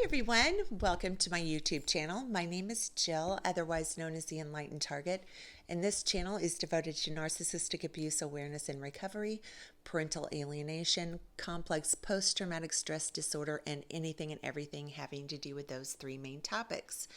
everyone, welcome to my YouTube channel. My name is Jill, otherwise known as the Enlightened Target, and this channel is devoted to narcissistic abuse awareness and recovery, parental alienation, complex post-traumatic stress disorder, and anything and everything having to do with those three main topics.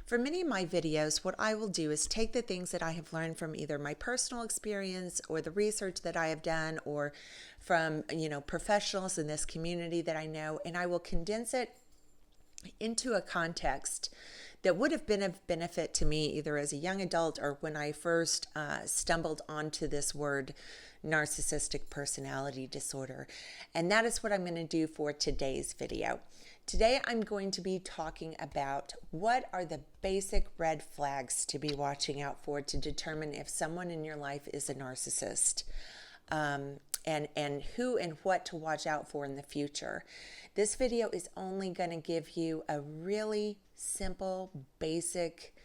For many of my videos, what I will do is take the things that I have learned from either my personal experience or the research that I have done or from, professionals in this community that I know, and I will condense it into a context that would have been of benefit to me either as a young adult or when I first stumbled onto this word narcissistic personality disorder. And that is what I'm going to do for today's video. Today I'm going to be talking about what are the basic red flags to be watching out for to determine if someone in your life is a narcissist. And who and what to watch out for in the future. This video is only going to give you a really simple, basic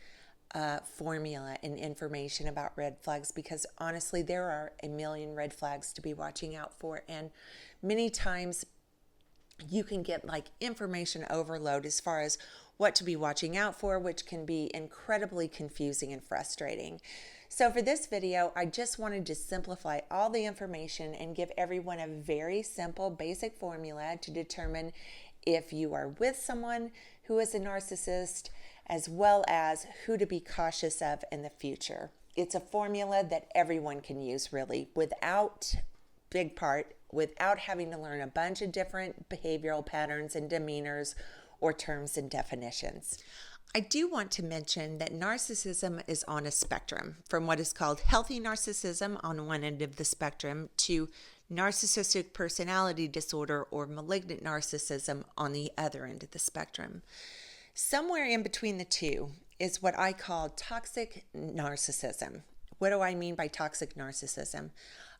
formula and information about red flags because honestly, there are a million red flags to be watching out for. And many times you can get like information overload as far as what to be watching out for, which can be incredibly confusing and frustrating. So for this video, I just wanted to simplify all the information and give everyone a very simple, basic formula to determine if you are with someone who is a narcissist, as well as who to be cautious of in the future. It's a formula that everyone can use really without having to learn a bunch of different behavioral patterns and demeanors or terms and definitions. I do want to mention that narcissism is on a spectrum from what is called healthy narcissism on one end of the spectrum to narcissistic personality disorder or malignant narcissism on the other end of the spectrum. Somewhere in between the two is what I call toxic narcissism. What do I mean by toxic narcissism?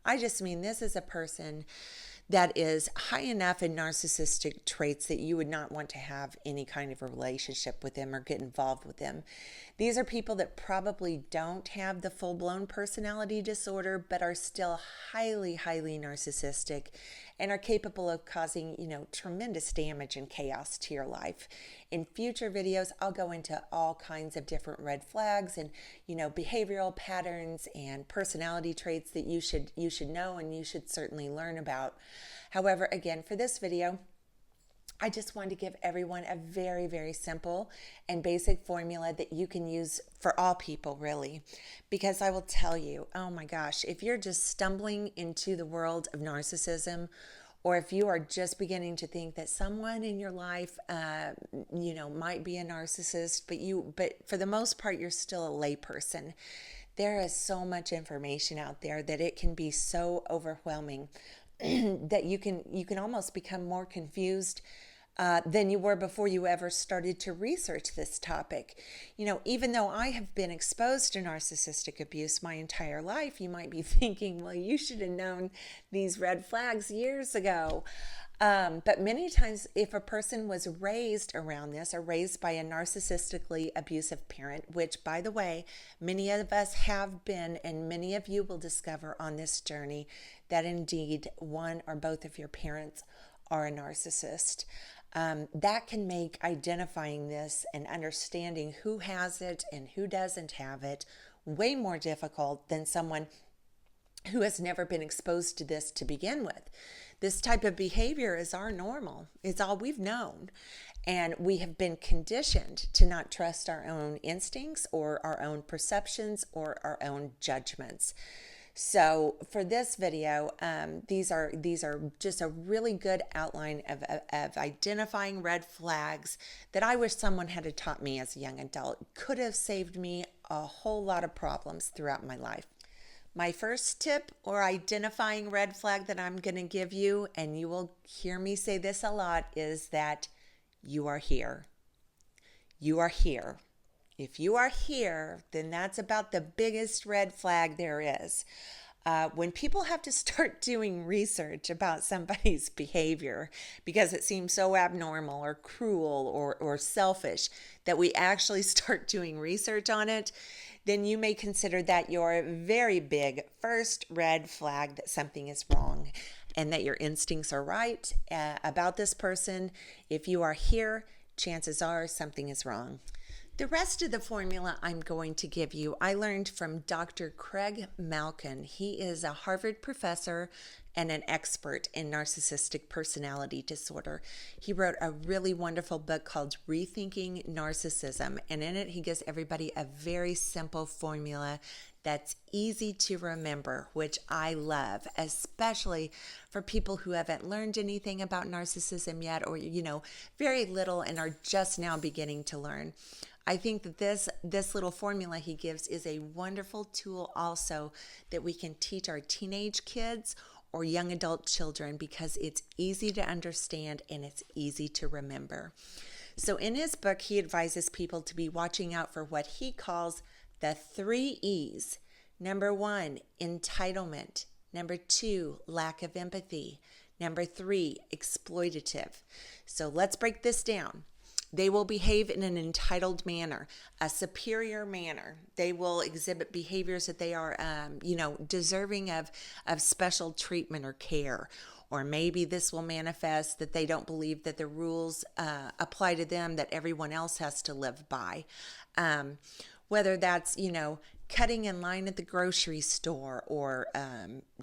I just mean this is a person that is high enough in narcissistic traits that you would not want to have any kind of a relationship with them or get involved with them. These are people that probably don't have the full-blown personality disorder, but are still highly, highly narcissistic and are capable of causing, tremendous damage and chaos to your life. In future videos, I'll go into all kinds of different red flags and, behavioral patterns and personality traits that you should know and you should certainly learn about. However, again, for this video, I just wanted to give everyone a very, very simple and basic formula that you can use for all people, really. Because I will tell you, oh my gosh, if you're just stumbling into the world of narcissism, or if you are just beginning to think that someone in your life, might be a narcissist, but for the most part, you're still a layperson. There is so much information out there that it can be so overwhelming that you can almost become more confused than you were before you ever started to research this topic. Even though I have been exposed to narcissistic abuse my entire life, you might be thinking, well, you should have known these red flags years ago. But many times, if a person was raised around this or raised by a narcissistically abusive parent, which, by the way, many of us have been, and many of you will discover on this journey that indeed one or both of your parents are a narcissist. That can make identifying this and understanding who has it and who doesn't have it way more difficult than someone who has never been exposed to this to begin with. This type of behavior is our normal. It's all we've known. And we have been conditioned to not trust our own instincts or our own perceptions or our own judgments. So for this video, these are just a really good outline of identifying red flags that I wish someone had taught me as a young adult. Could have saved me a whole lot of problems throughout my life. My first tip or identifying red flag that I'm going to give you, and you will hear me say this a lot, is that you are here. You are here. If you are here, then that's about the biggest red flag there is. When people have to start doing research about somebody's behavior because it seems so abnormal or cruel or selfish that we actually start doing research on it, then you may consider that your very big first red flag that something is wrong and that your instincts are right about this person. If you are here, chances are something is wrong. The rest of the formula I'm going to give you, I learned from Dr. Craig Malkin. He is a Harvard professor and an expert in narcissistic personality disorder. He wrote a really wonderful book called Rethinking Narcissism, and in it he gives everybody a very simple formula that's easy to remember, which I love, especially for people who haven't learned anything about narcissism yet, or, very little and are just now beginning to learn. I think that this little formula he gives is a wonderful tool also that we can teach our teenage kids or young adult children, because it's easy to understand and it's easy to remember. So in his book, he advises people to be watching out for what he calls the 3 E's. Number 1, entitlement. Number 2, lack of empathy. Number 3, exploitative. So let's break this down. They will behave in an entitled manner, a superior manner. They will exhibit behaviors that they are, deserving of special treatment or care. Or maybe this will manifest that they don't believe that the rules apply to them, that everyone else has to live by. Whether that's, cutting in line at the grocery store, or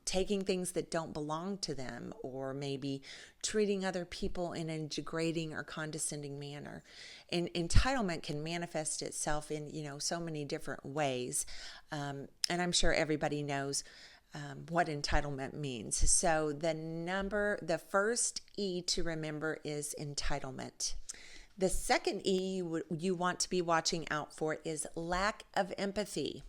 taking things that don't belong to them, or maybe treating other people in a degrading or condescending manner. And entitlement can manifest itself in, so many different ways. And I'm sure everybody knows what entitlement means. So the first E to remember is entitlement. The second E you want to be watching out for is lack of empathy.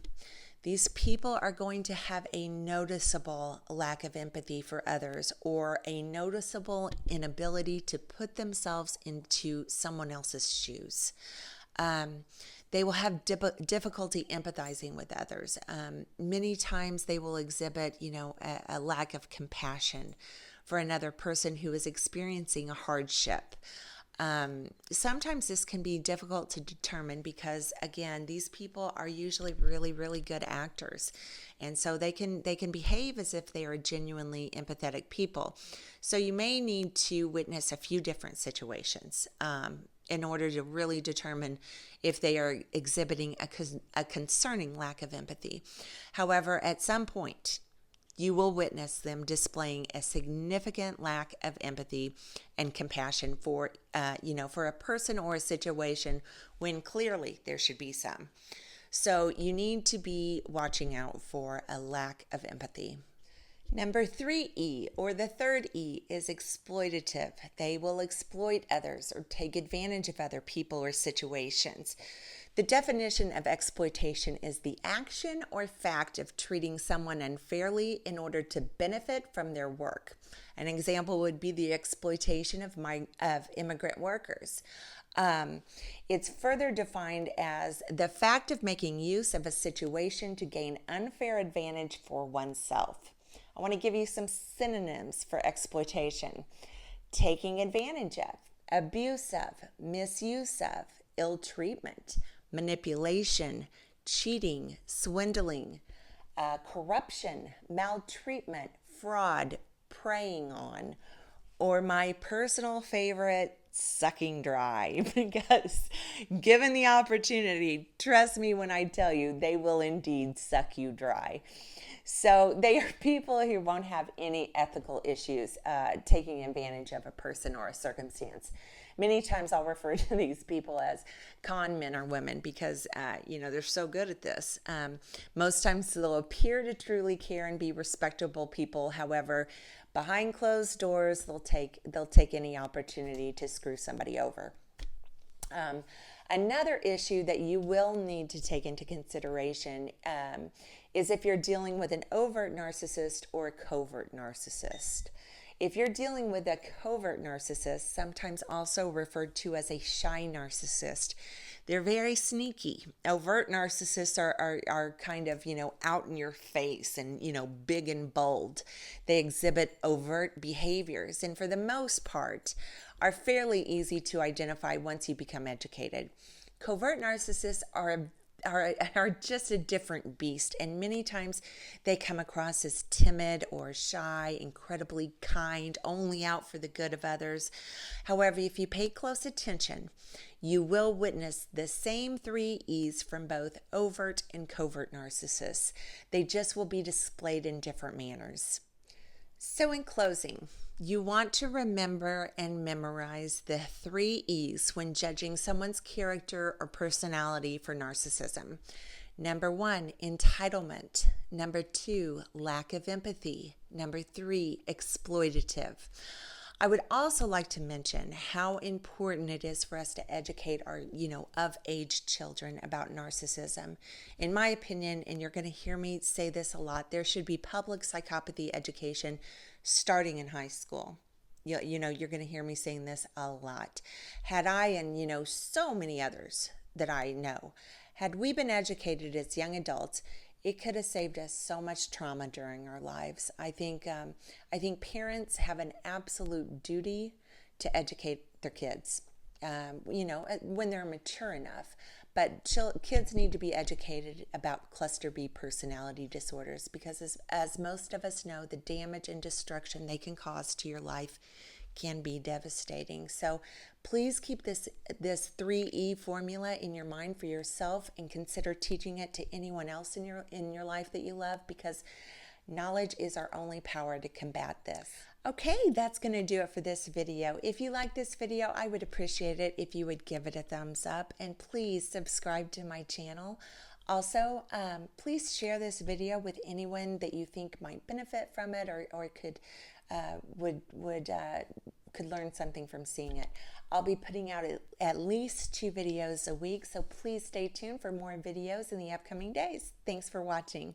These people are going to have a noticeable lack of empathy for others, or a noticeable inability to put themselves into someone else's shoes. They will have difficulty empathizing with others. Many times they will exhibit, a lack of compassion for another person who is experiencing a hardship. Sometimes this can be difficult to determine because, again, these people are usually really, really good actors. And so they can behave as if they are genuinely empathetic people. So you may need to witness a few different situations in order to really determine if they are exhibiting a concerning lack of empathy. However, at some point, you will witness them displaying a significant lack of empathy and compassion for a person or a situation when clearly there should be some. So you need to be watching out for a lack of empathy. Number 3E, or the third E, is exploitative. They will exploit others or take advantage of other people or situations. The definition of exploitation is the action or fact of treating someone unfairly in order to benefit from their work. An example would be the exploitation of immigrant workers. It's further defined as the fact of making use of a situation to gain unfair advantage for oneself. I want to give you some synonyms for exploitation: taking advantage of, abuse of, misuse of, ill treatment, manipulation, cheating, swindling, corruption, maltreatment, fraud, preying on, or my personal favorite, sucking dry. Because given the opportunity, trust me when I tell you, they will indeed suck you dry. So they are people who won't have any ethical issues taking advantage of a person or a circumstance. Many times I'll refer to these people as con men or women because, they're so good at this. Most times they'll appear to truly care and be respectable people. However, behind closed doors, they'll take any opportunity to screw somebody over. Another issue that you will need to take into consideration is if you're dealing with an overt narcissist or a covert narcissist. If you're dealing with a covert narcissist, sometimes also referred to as a shy narcissist, they're very sneaky. Overt narcissists are kind of, out in your face and, big and bold. They exhibit overt behaviors and for the most part are fairly easy to identify once you become educated. Covert narcissists are are just a different beast, and many times they come across as timid or shy, incredibly kind, only out for the good of others. However, if you pay close attention, you will witness the same 3 E's from both overt and covert narcissists. They just will be displayed in different manners. So in closing, you want to remember and memorize the 3 E's when judging someone's character or personality for narcissism. Number 1, entitlement. Number 2, lack of empathy. Number 3, exploitative. I would also like to mention how important it is for us to educate our, of-age children about narcissism. In my opinion, and you're going to hear me say this a lot, there should be public psychopathy education starting in high school. You're going to hear me saying this a lot. Had I and, so many others that I know, had we been educated as young adults, it could have saved us so much trauma during our lives. I think parents have an absolute duty to educate their kids, when they're mature enough. But kids need to be educated about cluster B personality disorders because as most of us know, the damage and destruction they can cause to your life can be devastating. So please keep this 3E formula in your mind for yourself and consider teaching it to anyone else in your life that you love, because knowledge is our only power to combat this. Okay, that's going to do it for this video. If you like this video, I would appreciate it if you would give it a thumbs up, and please subscribe to my channel. Also, please share this video with anyone that you think might benefit from it or could learn something from seeing it. I'll be putting out at least 2 videos a week, so please stay tuned for more videos in the upcoming days. Thanks for watching.